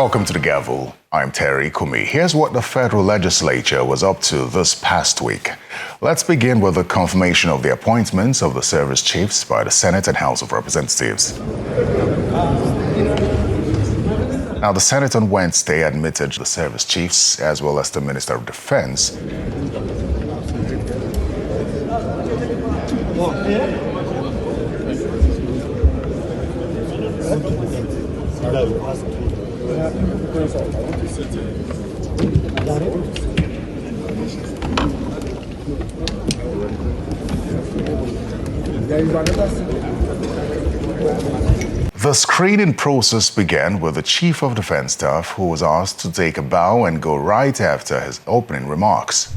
Welcome to the Gavel. I'm Terry Kumi. Here's what the federal legislature was up to this past week. Let's begin with the confirmation of the appointments of the service chiefs by the Senate and House of Representatives. Now, the Senate on Wednesday admitted the service chiefs as well as the Minister of Defense. The screening process began with the Chief of Defense Staff, who was asked to take a bow and go right after his opening remarks.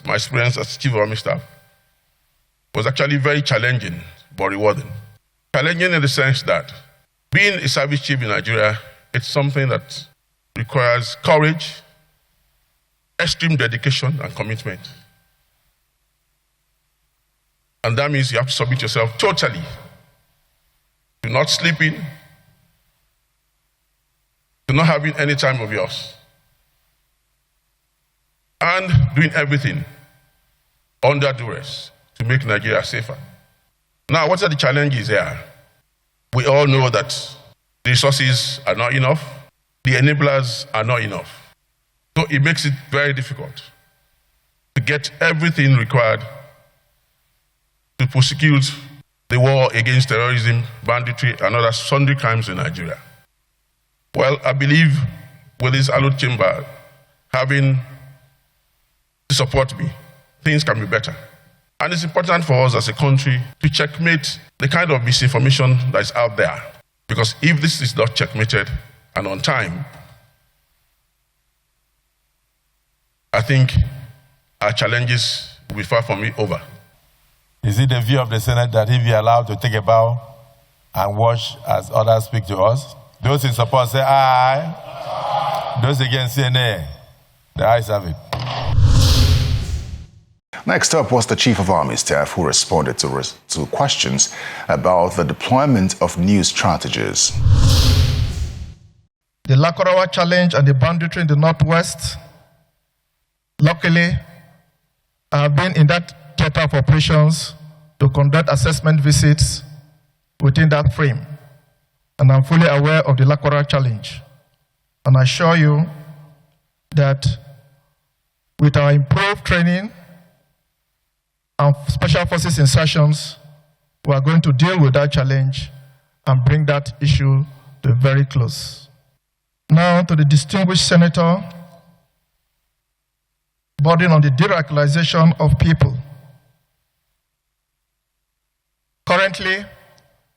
My experience as Chief of Army Staff was actually very challenging but rewarding. Challenging in the sense that being a service chief in Nigeria, it's something that requires courage, extreme dedication and commitment. And that means you have to submit yourself totally to not sleeping, to not having any time of yours, and doing everything under duress to make Nigeria safer. Now, what are the challenges here? We all know that the resources are not enough, the enablers are not enough. So it makes it very difficult to get everything required to prosecute the war against terrorism, banditry, and other sundry crimes in Nigeria. Well, I believe with this hallowed chamber having to support me, things can be better. And it's important for us as a country to checkmate the kind of misinformation that is out there. Because if this is not checkmated and on time, I think our challenges will be far from it over. Is it the view of the Senate that he be allowed to take a bow and watch as others speak to us? Those in support say aye. Aye. Those against say nay. The ayes have it. Next up was the Chief of Army Staff, who responded to questions about the deployment of new strategies. The Lakurawa challenge and the banditry in the Northwest. Luckily, I have been in that theater of operations to conduct assessment visits within that frame. And I'm fully aware of the Lakurawa challenge. And I assure you that with our improved training and Special Forces insertions, we are going to deal with that challenge and bring that issue to very close. Now to the distinguished senator, burden on the de-radicalization of people. Currently,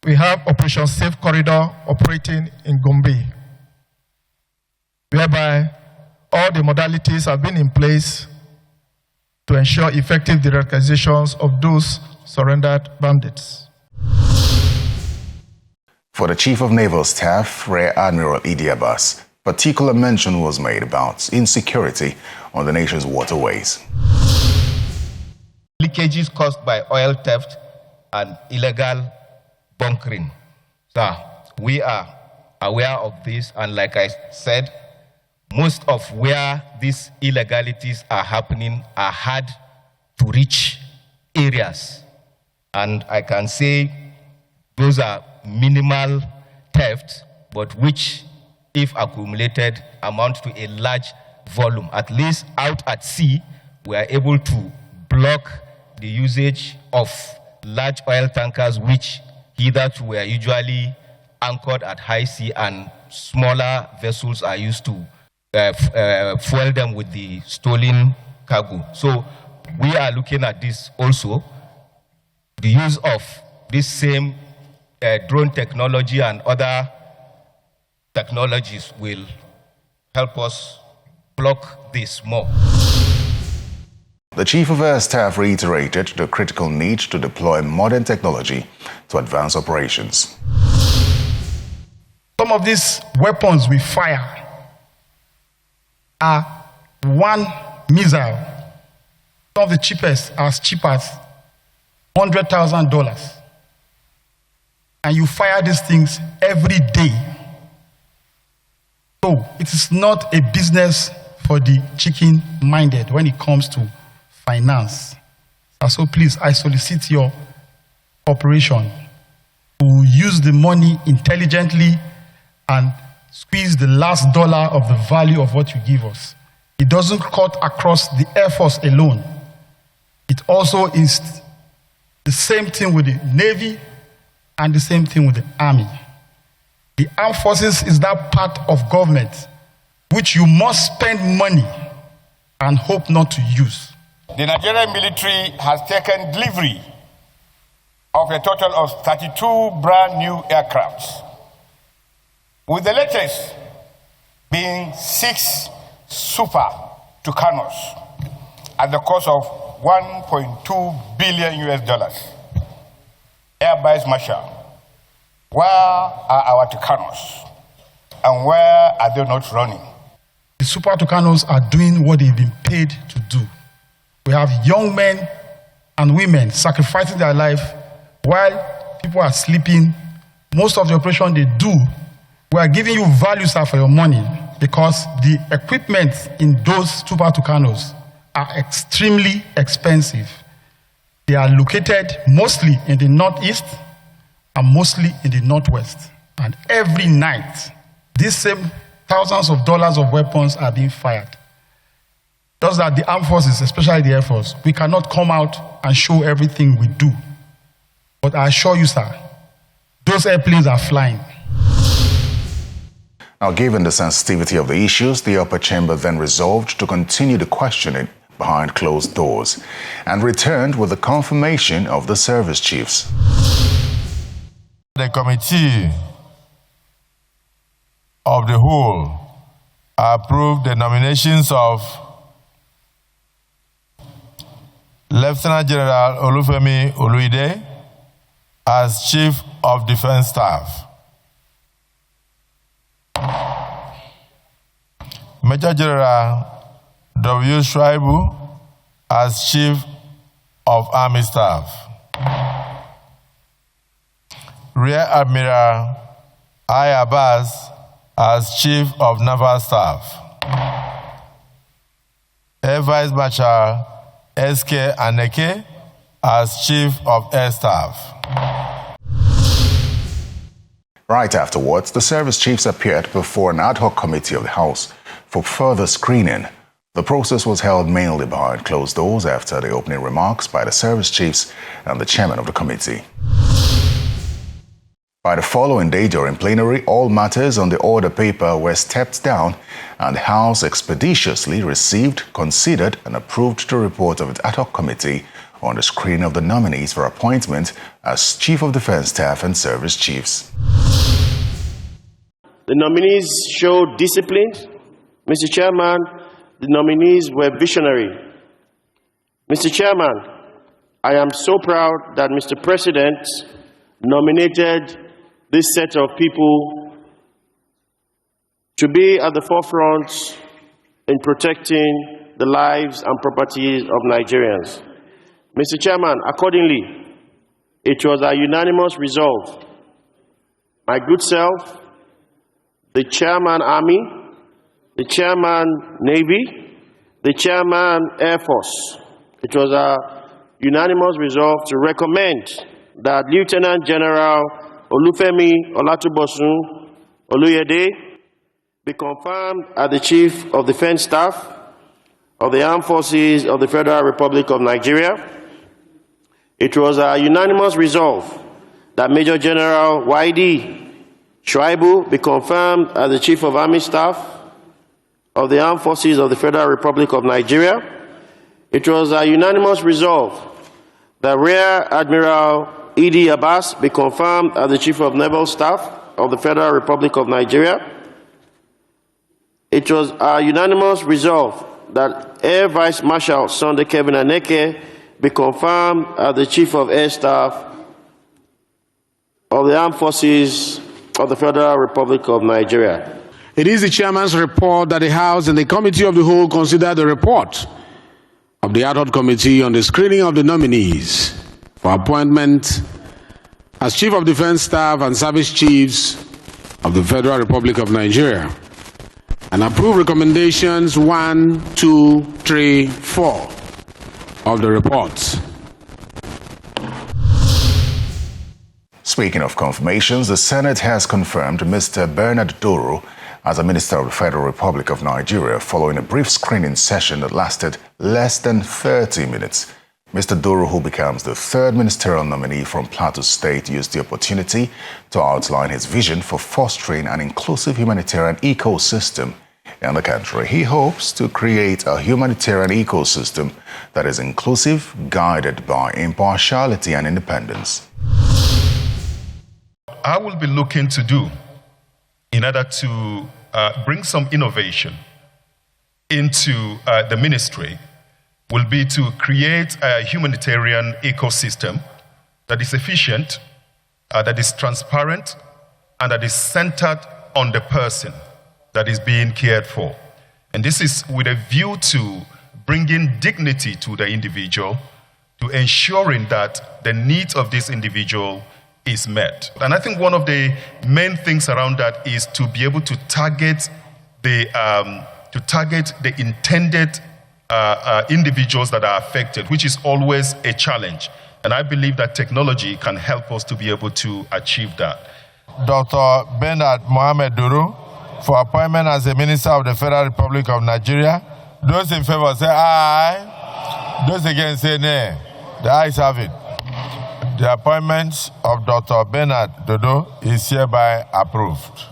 we have Operation Safe Corridor operating in Gombe, whereby all the modalities have been in place to ensure effective de-radicalizations of those surrendered bandits. For the Chief of Naval Staff, Rear Admiral Idi Abbas, particular mention was made about insecurity on the nation's waterways. Leakages caused by oil theft and illegal bunkering. So we are aware of this, and like I said, most of where these illegalities are happening are hard to reach areas. And I can say those are minimal theft, but which, if accumulated, amount to a large volume. At least out at sea, we are able to block the usage of large oil tankers, which hitherto were usually anchored at high sea, and smaller vessels are used to fuel them with the stolen cargo. So we are looking at this also. The use of this same drone technology and other technologies will help us block this more. The Chief of Air Staff reiterated the critical need to deploy modern technology to advance operations. Some of these weapons we fire are one missile. Some of the cheapest are as cheap as $100,000. And you fire these things every day. So it is not a business for the chicken-minded when it comes to finance. So please, I solicit your cooperation to use the money intelligently and squeeze the last dollar of the value of what you give us. It doesn't cut across the Air Force alone. It also is the same thing with the Navy and the same thing with the Army. The armed forces is that part of government which you must spend money and hope not to use. The Nigerian military has taken delivery of a total of 32 brand new aircrafts, with the latest being 6 Super Tucanos at the cost of $1.2 billion US. Air Vice Marshal, where are our Tucanos and where are they not running? The Super Tucanos are doing what they've been paid to do. We have young men and women sacrificing their life while people are sleeping. Most of the operation they do, we are giving you value, sir, for your money, because the equipment in those Super Tucanos are extremely expensive. They are located mostly in the northeast and mostly in the northwest. And every night, these same thousands of dollars of weapons are being fired. Just that the armed forces, especially the Air Force, we cannot come out and show everything we do. But I assure you, sir, those airplanes are flying. Now, given the sensitivity of the issues, the upper chamber then resolved to continue the questioning behind closed doors and returned with the confirmation of the service chiefs. The committee of the whole approved the nominations of Lieutenant General Olufemi Oluide as Chief of Defense Staff, Major General W. Shuaibu as Chief of Army Staff, Rear Admiral I. Abbas as Chief of Naval Staff, Air Vice Marshal S.K. Aneke as Chief of Air Staff. Right afterwards, the service chiefs appeared before an ad hoc committee of the House for further screening. The process was held mainly behind closed doors after the opening remarks by the service chiefs and the chairman of the committee. By the following day during plenary, all matters on the order paper were stepped down and the House expeditiously received, considered and approved the report of its ad hoc committee on the screening of the nominees for appointment as Chief of Defense Staff and Service Chiefs. The nominees showed discipline. Mr. Chairman, the nominees were visionary. Mr. Chairman, I am so proud that Mr. President nominated this set of people to be at the forefront in protecting the lives and properties of Nigerians. Mr. Chairman, accordingly, it was a unanimous resolve. My good self, the Chairman Army, the Chairman Navy, the Chairman Air Force. It was a unanimous resolve to recommend that Lieutenant General Olufemi Olatubosun Oluyede be confirmed as the Chief of Defense Staff of the Armed Forces of the Federal Republic of Nigeria. It was a unanimous resolve that Major General Y.D. Shuaibu be confirmed as the Chief of Army Staff of the Armed Forces of the Federal Republic of Nigeria. It was a unanimous resolve that Rear Admiral E.D. Abbas be confirmed as the Chief of Naval Staff of the Federal Republic of Nigeria. It was a unanimous resolve that Air Vice Marshal Sunday Kevin Aneke be confirmed as the Chief of Air Staff of the Armed Forces of the Federal Republic of Nigeria. It is the Chairman's report that the House and the Committee of the Whole consider the report of the ad hoc committee on the screening of the nominees for appointment as Chief of Defense Staff and Service Chiefs of the Federal Republic of Nigeria. and approve recommendations 1, 2, 3, 4 of the report. Speaking of confirmations, the Senate has confirmed Mr. Bernard Duru as a Minister of the Federal Republic of Nigeria following a brief screening session that lasted less than 30 minutes. Mr. Duru, who becomes the third ministerial nominee from Plateau State, used the opportunity to outline his vision for fostering an inclusive humanitarian ecosystem in the country. He hopes to create a humanitarian ecosystem that is inclusive, guided by impartiality and independence. I will be looking to do in order to bring some innovation into the ministry will be to create a humanitarian ecosystem that is efficient, that is transparent, and that is centered on the person that is being cared for. And this is with a view to bringing dignity to the individual, to ensuring that the needs of this individual is met. And I think one of the main things around that is to be able to target the intended individuals that are affected, which is always a challenge. And I believe that technology can help us to be able to achieve that. Dr. Bernard Mohamed Duru for appointment as the Minister of the Federal Republic of Nigeria. Those in favor say aye. Those against say nay. The ayes have it. The appointment of Dr. Bernard Duru is hereby approved.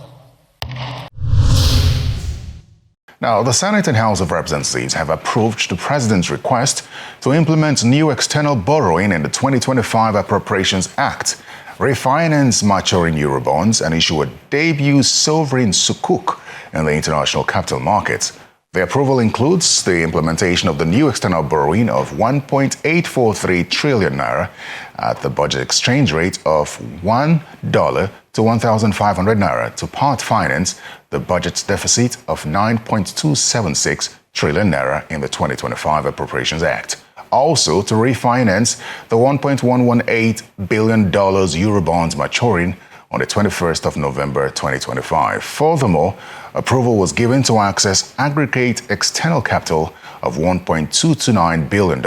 Now, the Senate and House of Representatives have approved the President's request to implement new external borrowing in the 2025 Appropriations Act, refinance maturing Eurobonds, and issue a debut sovereign sukuk in the international capital markets. The approval includes the implementation of the new external borrowing of 1.843 trillion naira at the budget exchange rate of $1 to 1,500 naira to part finance the budget's deficit of 9.276 trillion naira in the 2025 Appropriations Act. Also to refinance the $1.118 billion Eurobonds maturing on the 21st of November 2025. Furthermore, approval was given to access aggregate external capital of $1.229 billion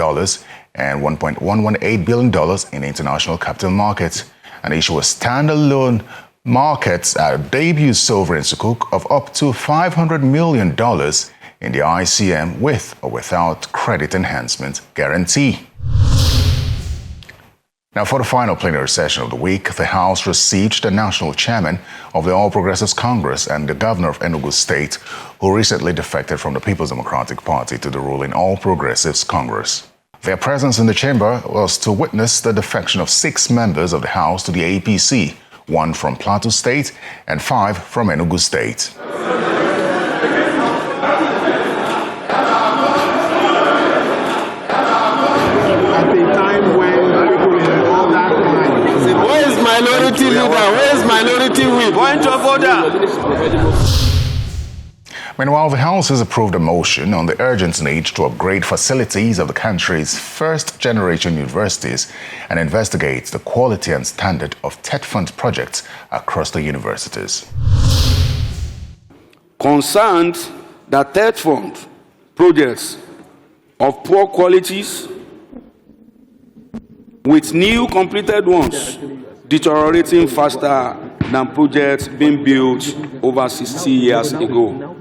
and $1.118 billion in international capital markets, and issue a standalone markets debut sovereign sukuk of up to $500 million in the ICM with or without credit enhancement guarantee. Now, for the final plenary session of the week, the House received the national chairman of the All Progressives Congress and the governor of Enugu State, who recently defected from the People's Democratic Party to the ruling All Progressives Congress. Their presence in the chamber was to witness the defection of 6 members of the House to the APC, 1 from Plateau State and 5 from Enugu State. Minority leader, where is minority whip? Point of order. Meanwhile, the House has approved a motion on the urgent need to upgrade facilities of the country's first-generation universities and investigate the quality and standard of TET fund projects across the universities. Concerned that TET fund projects of poor qualities with new completed ones deteriorating faster than projects being built over 60 years ago.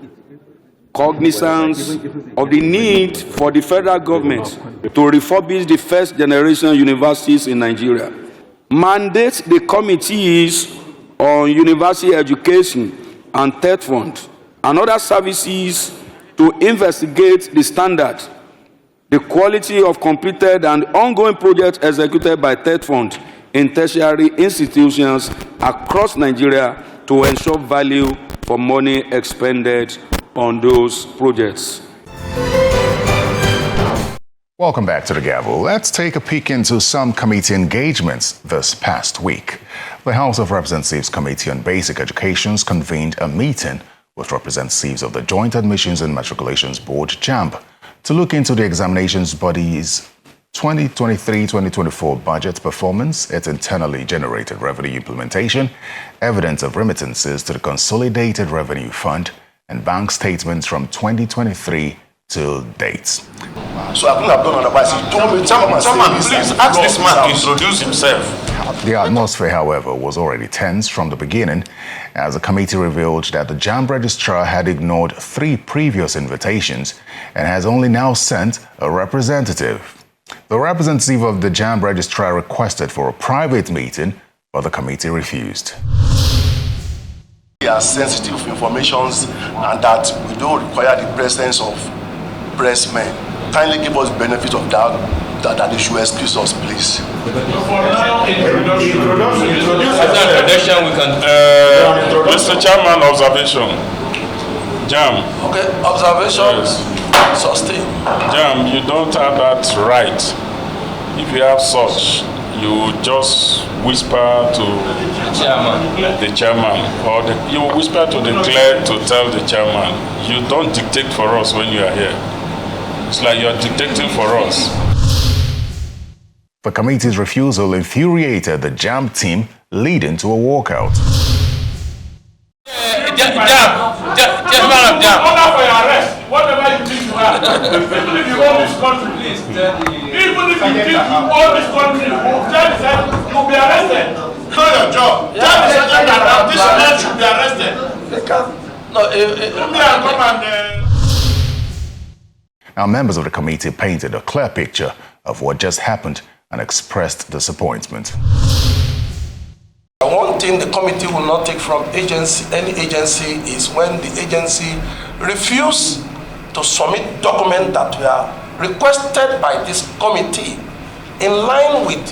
Cognizance of the need for the federal government to refurbish the first generation universities in Nigeria mandates the committees on university education and TET fund and other services to investigate the standard, the quality of completed and ongoing projects executed by TET fund in tertiary institutions across Nigeria to ensure value for money expended on those projects. Welcome back to the Gavel. Let's take a peek into some committee engagements this past week. The House of Representatives Committee on Basic Education convened a meeting with representatives of the Joint Admissions and Matriculations Board, JAMB, to look into the examinations body's 2023-2024 budget performance, its internally generated revenue implementation, evidence of remittances to the Consolidated Revenue Fund, and bank statements from 2023 to date. So I couldn't have done otherwise. Someone, please ask this man to introduce himself. The atmosphere, however, was already tense from the beginning, as the committee revealed that the JAMB registrar had ignored 3 previous invitations and has only now sent a representative. The representative of the JAMB registrar requested for a private meeting, but the committee refused. They are sensitive informations and that we don't require the presence of pressmen. Kindly give us benefit of that they should excuse us, please. Mr. Chairman, observation. JAMB. Okay, observation. Yes. Sustain. JAMB, you don't have that right. If you have such, you just whisper to the chairman, or you whisper to the clerk to tell the chairman. You don't dictate for us when you are here. It's like you're dictating for us. The committee's refusal infuriated the JAMB team, leading to a walkout. Order for your arrest. Whatever you think you have. Even if you own this country, please. Even if you think you own this country, you'll be arrested. Know your job. Tell the sergeant that this man should be arrested. Now, members of the committee painted a clear picture of what just happened and expressed disappointment. One thing the committee will not take from any agency is when the agency refuses to submit documents that were requested by this committee in line with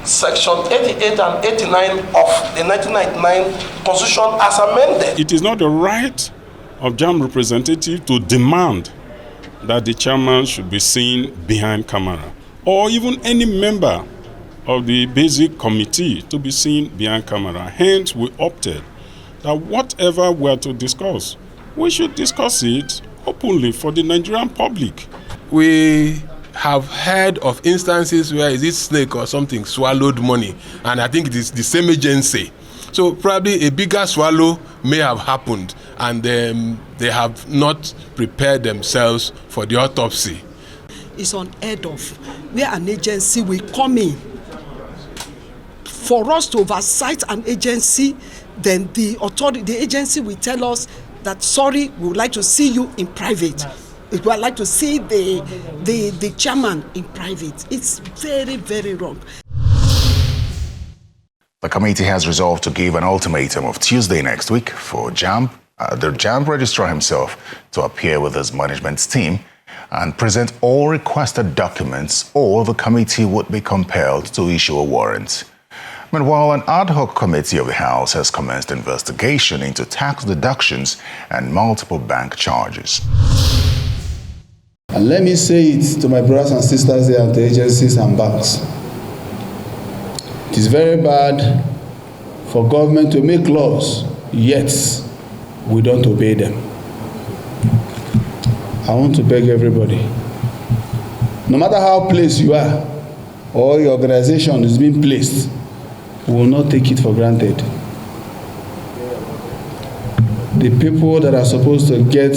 Section 88 and 89 of the 1999 Constitution as amended. It is not the right of JAMB representative to demand that the chairman should be seen behind camera, or even any member of the basic committee to be seen behind camera. Hence, we opted that whatever we are to discuss, we should discuss it openly for the Nigerian public. We have heard of instances where is it snake or something swallowed money, and I think it is the same agency. So probably a bigger swallow may have happened, and they have not prepared themselves for the autopsy. It's unheard of where an agency will come in. For us to oversight an agency, then the agency will tell us that, sorry, we would like to see you in private. We would like to see the chairman in private. It's very, very wrong. The committee has resolved to give an ultimatum of Tuesday next week for the JAMB registrar himself to appear with his management team and present all requested documents, or the committee would be compelled to issue a warrant. Meanwhile, an ad hoc committee of the House has commenced investigation into tax deductions and multiple bank charges. And let me say it to my brothers and sisters there at the agencies and banks. It is very bad for government to make laws, yet we don't obey them. I want to beg everybody, no matter how placed you are or your organization is being placed, we will not take it for granted. The people that are supposed to get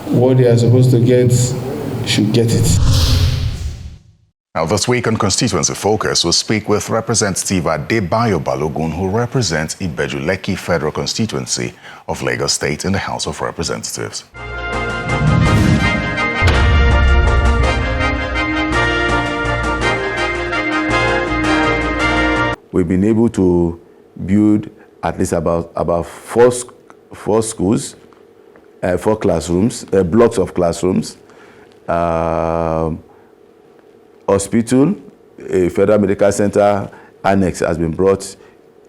what they are supposed to get should get it. Now, this week on Constituency Focus, we'll speak with Representative Adebayo Balogun, who represents Ibeju-Lekki Federal Constituency of Lagos State in the House of Representatives. We've been able to build at least about four schools, 4 classrooms, blocks of classrooms, hospital, a federal medical center annex has been brought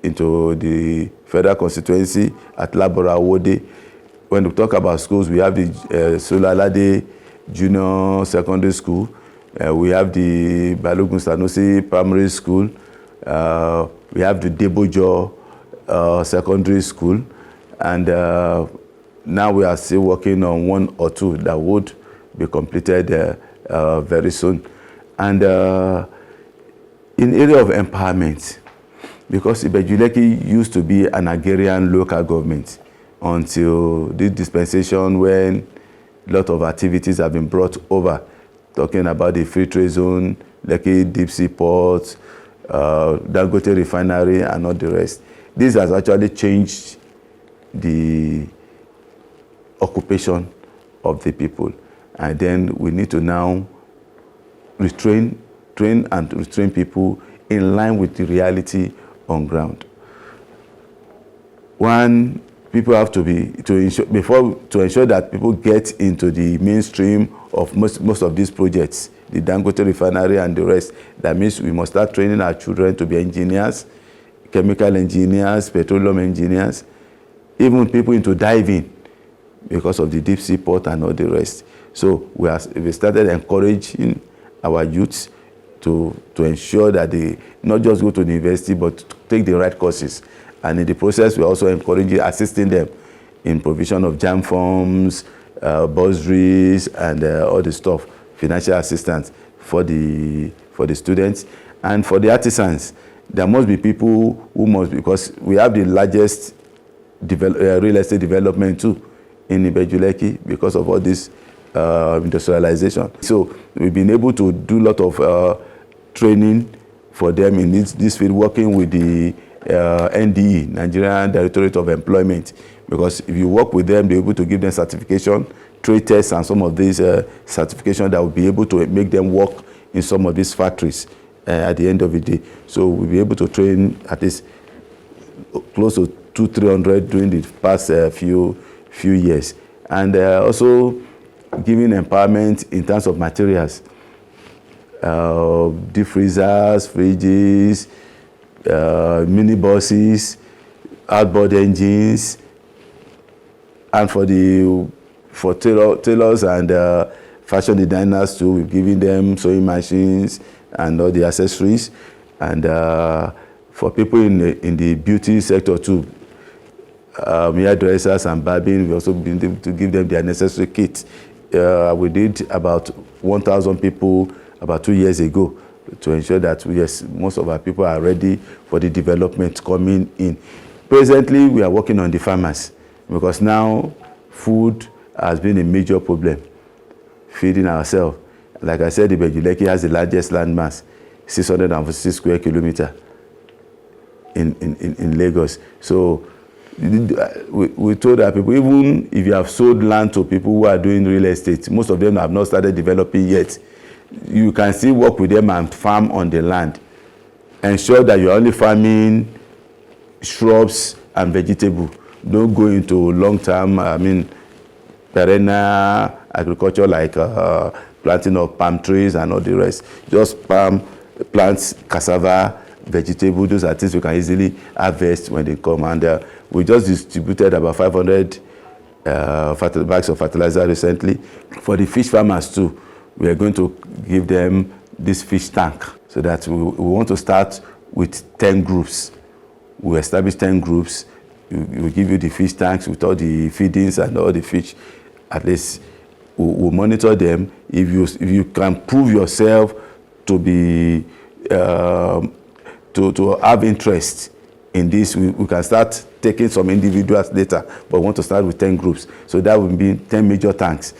into the federal constituency at Labora Wode. When we talk about schools, we have the Solalade Junior Secondary School, we have the Balogun Sanusi Primary School, we have the Debojo Secondary School, and now we are still working on 1 or 2 that would be completed very soon. And in area of empowerment, because Ibeju-Lekki used to be an agrarian local government, until this dispensation when a lot of activities have been brought over, talking about the free trade zone, Lekki deep sea port, Dangote refinery, and all the rest. This has actually changed the occupation of the people. And then we need to now train people in line with the reality on ground. One, people have to ensure that people get into the mainstream of most of these projects, the Dangote refinery and the rest. That means we must start training our children to be engineers, chemical engineers, petroleum engineers, even people into diving because of the deep sea port and all the rest. So we started encouraging our youths to ensure that they not just go to the university, but take the right courses. And in the process, we're also assisting them in provision of JAMB forms, bursaries, and all the stuff, financial assistance for the students. And for the artisans, there must be people who must, because we have the largest real estate development too in Ibeju-Lekki because of all this industrialization. So we've been able to do a lot of training for them in this field, working with the NDE, Nigerian Directorate of Employment, because if you work with them, they're able to give them certification, trade tests, and some of these certifications that will be able to make them work in some of these factories at the end of the day. So we'll be able to train at least close to 200-300 during the past few years. And also giving empowerment in terms of materials, deep freezers, fridges, mini buses, outboard engines, and for tailors and fashion designers too, we're giving them sewing machines and all the accessories. And for people in the beauty sector too, hairdressers and barbing, we've also been able to give them their necessary kits. We did about 1,000 people about 2 years ago to ensure that, yes, most of our people are ready for the development coming in. Presently, we are working on the farmers because now food has been a major problem, feeding ourselves. Like I said, Ibeju-Lekki has the largest land mass, 646 square kilometers in Lagos. So we told our people, even if you have sold land to people who are doing real estate, most of them have not started developing yet. You can still work with them and farm on the land. Ensure that you're only farming shrubs and vegetables. Don't go into long-term, perennial agriculture like planting of palm trees and all the rest. Just plants, cassava, vegetable. Those are things you can easily harvest when they come. And we just distributed about 500 bags of fertilizer recently. For the fish farmers too, we are going to give them this fish tank so that we want to start with 10 groups. We establish 10 groups. We give you the fish tanks with all the feedings and all the fish. At least we'll monitor them. If you can prove yourself to be to have interest in this, we can start taking some individuals later, but we want to start with 10 groups. So that will be 10 major tanks.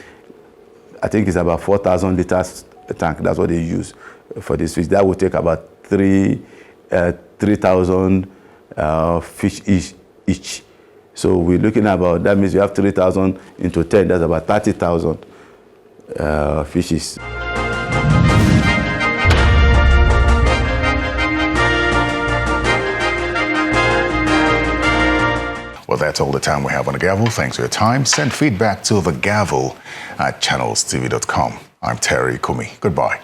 I think it's about 4,000 liters a tank. That's what they use for this fish. That will take about 3,000 fish each. So we're looking about, that means you have 3,000 into 10. That's about 30,000 fishes. Well, that's all the time we have on the Gavel. Thanks for your time. Send feedback to the Gavel at channelstv.com. I'm Terry Kumi. Goodbye.